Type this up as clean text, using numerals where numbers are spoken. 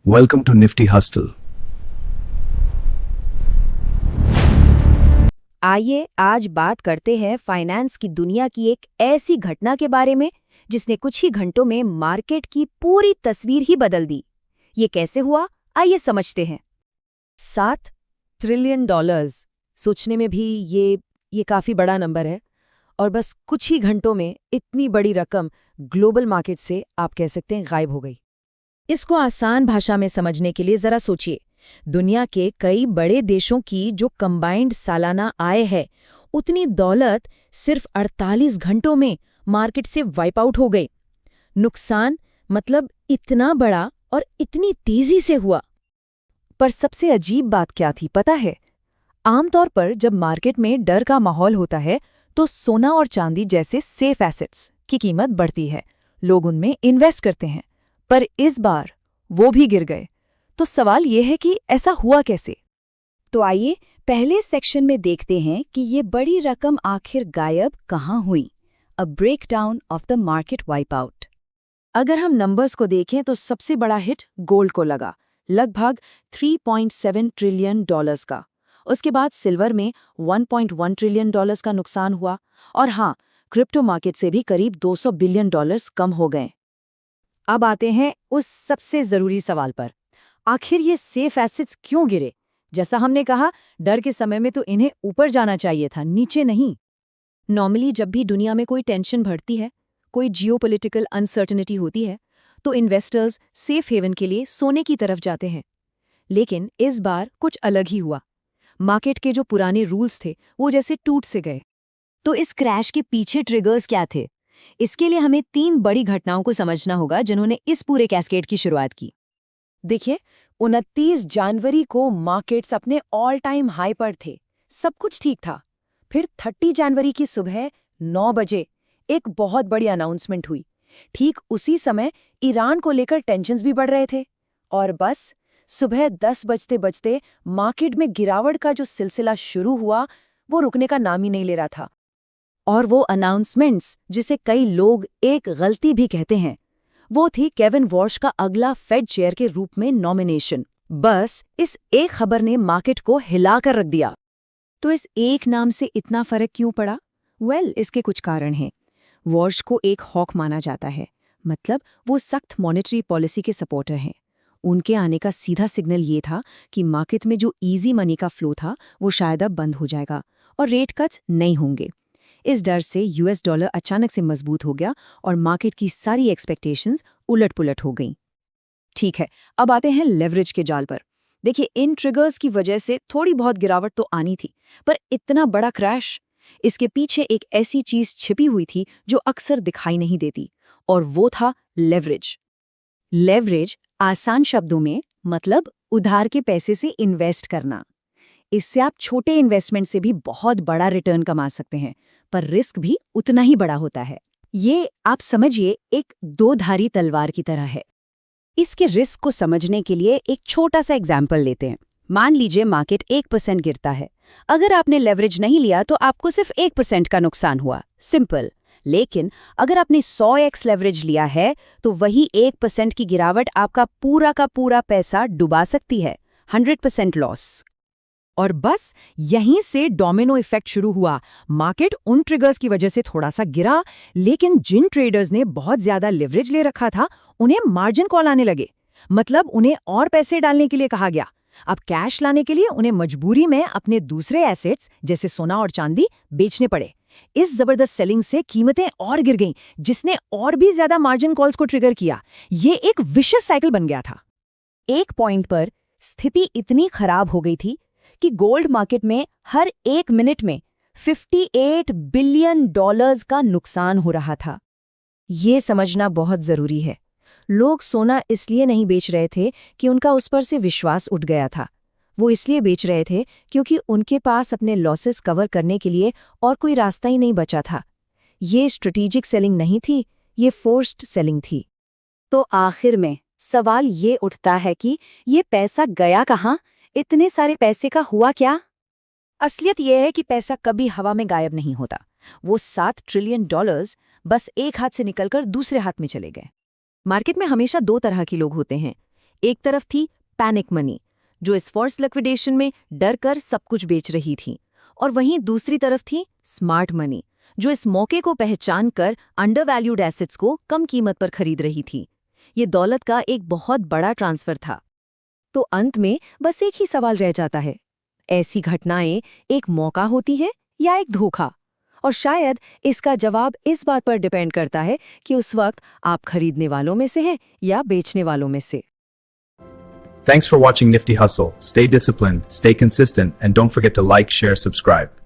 Welcome to Nifty Hustle. आइए आज बात करते हैं फाइनेंस की दुनिया की एक ऐसी घटना के बारे में जिसने कुछ ही घंटों में मार्केट की पूरी तस्वीर ही बदल दी। ये कैसे हुआ, आइए समझते हैं। $7 ट्रिलियन, सोचने में भी ये काफी बड़ा नंबर है। और बस कुछ ही घंटों में इतनी बड़ी रकम ग्लोबल मार्केट से आप कह सकते हैं गायब हो गई। इसको आसान भाषा में समझने के लिए जरा सोचिए, दुनिया के कई बड़े देशों की जो कंबाइंड सालाना आय है, उतनी दौलत सिर्फ 48 घंटों में मार्केट से वाइप आउट हो गई। नुकसान मतलब इतना बड़ा और इतनी तेजी से हुआ। पर सबसे अजीब बात क्या थी पता है? आमतौर पर जब मार्केट में डर का माहौल होता है तो सोना और चांदी जैसे सेफ एसेट्स की कीमत बढ़ती है, लोग उनमें इन्वेस्ट करते हैं। पर इस बार वो भी गिर गए। तो सवाल ये है कि ऐसा हुआ कैसे? तो आइए पहले सेक्शन में देखते हैं कि ये बड़ी रकम आखिर गायब कहाँ हुई। अ breakdown of the market wipe out. अगर हम नंबर्स को देखें तो सबसे बड़ा हिट गोल्ड को लगा, लगभग $3.7 ट्रिलियन का। उसके बाद सिल्वर में $1.1 ट्रिलियन का नुकसान हुआ। और हाँ, क्रिप्टो मार्केट से भी करीब $200 बिलियन कम हो गए। अब आते हैं उस सबसे जरूरी सवाल पर, आखिर ये सेफ एसेट्स क्यों गिरे? जैसा हमने कहा, डर के समय में तो इन्हें ऊपर जाना चाहिए था, नीचे नहीं। नॉर्मली जब भी दुनिया में कोई टेंशन बढ़ती है, कोई जियोपॉलिटिकल अनसर्टेनिटी होती है, तो इन्वेस्टर्स सेफ हेवन के लिए सोने की तरफ जाते हैं। लेकिन इस बार कुछ अलग ही हुआ। मार्केट के जो पुराने रूल्स थे वो जैसे टूट से गए। तो इस क्रैश के पीछे ट्रिगर्स क्या थे? इसके लिए हमें 3 बड़ी घटनाओं को समझना होगा जिन्होंने इस पूरे कैस्केड की शुरुआत की। देखिए, 29 जनवरी को मार्केट्स अपने ऑल टाइम हाई पर थे, सब कुछ ठीक था। फिर 30 जनवरी की सुबह 9 बजे एक बहुत बड़ी अनाउंसमेंट हुई। ठीक उसी समय ईरान को लेकर टेंशन्स भी बढ़ रहे थे। और बस सुबह 10 बजते बजते मार्केट में गिरावट का जो सिलसिला शुरू हुआ, वो रुकने का नाम ही नहीं ले रहा था। और वो अनाउंसमेंट्स, जिसे कई लोग एक गलती भी कहते हैं, वो थी केविन वॉर्श का अगला फेड चेयर के रूप में नॉमिनेशन। बस इस एक खबर ने मार्केट को हिलाकर रख दिया। तो इस एक नाम से इतना फर्क क्यों पड़ा? इसके कुछ कारण हैं। वॉर्श को एक हॉक माना जाता है, मतलब वो सख्त मॉनेटरी पॉलिसी के सपोर्टर हैं। उनके आने का सीधा सिग्नल ये था कि मार्केट में जो इजी मनी का फ्लो था वो शायद अब बंद हो जाएगा और रेट कट्स नहीं होंगे। इस डर से यूएस डॉलर अचानक से मजबूत हो गया और मार्केट की सारी एक्सपेक्टेशंस उलट-पुलट हो गईं। ठीक है, अब आते हैं लेवरेज के जाल पर। देखिए, इन ट्रिगर्स की वजह से थोड़ी बहुत गिरावट तो आनी थी, पर इतना बड़ा क्रैश, इसके पीछे एक ऐसी चीज छिपी हुई थी जो अक्सर दिखाई नहीं देती, और वो था लेवरेज। लेवरेज आसान शब्दों में मतलब उधार के पैसे से इन्वेस्ट करना। इससे आप छोटे इन्वेस्टमेंट से भी बहुत बड़ा रिटर्न कमा सकते हैं, पर रिस्क भी उतना ही बड़ा होता है। ये आप समझिए एक दो-धारी तलवार की तरह है। इसके रिस्क को समझने के लिए एक छोटा सा एग्जाम्पल लेते हैं। मान लीजिए मार्केट 1% गिरता है। अगर आपने लेवरेज नहीं लिया तो आपको सिर्फ 1% का नुकसान हुआ, सिंपल। लेकिन अगर आपने 100x लेवरेज लिया है तो वही 1% की गिरावट आपका पूरा का पूरा पैसा डुबा सकती है, 100% लॉस। और बस यहीं से डोमिनो इफेक्ट शुरू हुआ। मार्केट उन ट्रिगर्स की वजह से थोड़ा सा गिरा, लेकिन जिन ट्रेडर्स ने बहुत ज्यादा लिवरेज ले रखा था उन्हें मार्जिन कॉल आने लगे, मतलब उन्हें और पैसे डालने के लिए कहा गया। अब कैश लाने के लिए उन्हें मजबूरी में अपने दूसरे एसेट्स जैसे सोना और चांदी बेचने पड़े। इस जबरदस्त सेलिंग से कीमतें और गिर गईं, जिसने और भी ज्यादा मार्जिन कॉल्स को ट्रिगर किया। ये एक विशियस साइकिल बन गया था। एक पॉइंट पर स्थिति इतनी खराब हो गई थी कि गोल्ड मार्केट में हर 1 मिनट में $58 बिलियन का नुकसान हो रहा था। ये समझना बहुत जरूरी है। लोग सोना इसलिए नहीं बेच रहे थे कि उनका उस पर से विश्वास उठ गया था। वो इसलिए बेच रहे थे क्योंकि उनके पास अपने लॉसेस कवर करने के लिए और कोई रास्ता ही नहीं बचा था। ये स्ट्रेटेजिक सेलिंग नहीं थी, ये फोर्स्ड सेलिंग थी। तो आखिर में सवाल ये उठता है कि ये पैसा गया कहाँ? इतने सारे पैसे का हुआ क्या? असलियत यह है कि पैसा कभी हवा में गायब नहीं होता। वो $7 ट्रिलियन बस एक हाथ से निकलकर दूसरे हाथ में चले गए। मार्केट में हमेशा 2 तरह के लोग होते हैं। एक तरफ थी पैनिक मनी, जो इस फोर्स लिक्विडेशन में डर कर सब कुछ बेच रही थी, और वहीं दूसरी तरफ थी स्मार्ट मनी, जो इस मौके को पहचान कर अंडरवैल्यूड एसेट्स को कम कीमत पर खरीद रही थी। ये दौलत का एक बहुत बड़ा ट्रांसफर था। तो अंत में बस एक ही सवाल रह जाता है, ऐसी घटनाएं एक मौका होती हैं या एक धोखा? और शायद इसका जवाब इस बात पर डिपेंड करता है कि उस वक्त आप खरीदने वालों में से हैं या बेचने वालों में से। Thanks for watching Nifty Hustle. Stay disciplined, stay consistent, and don't forget to like, share, subscribe.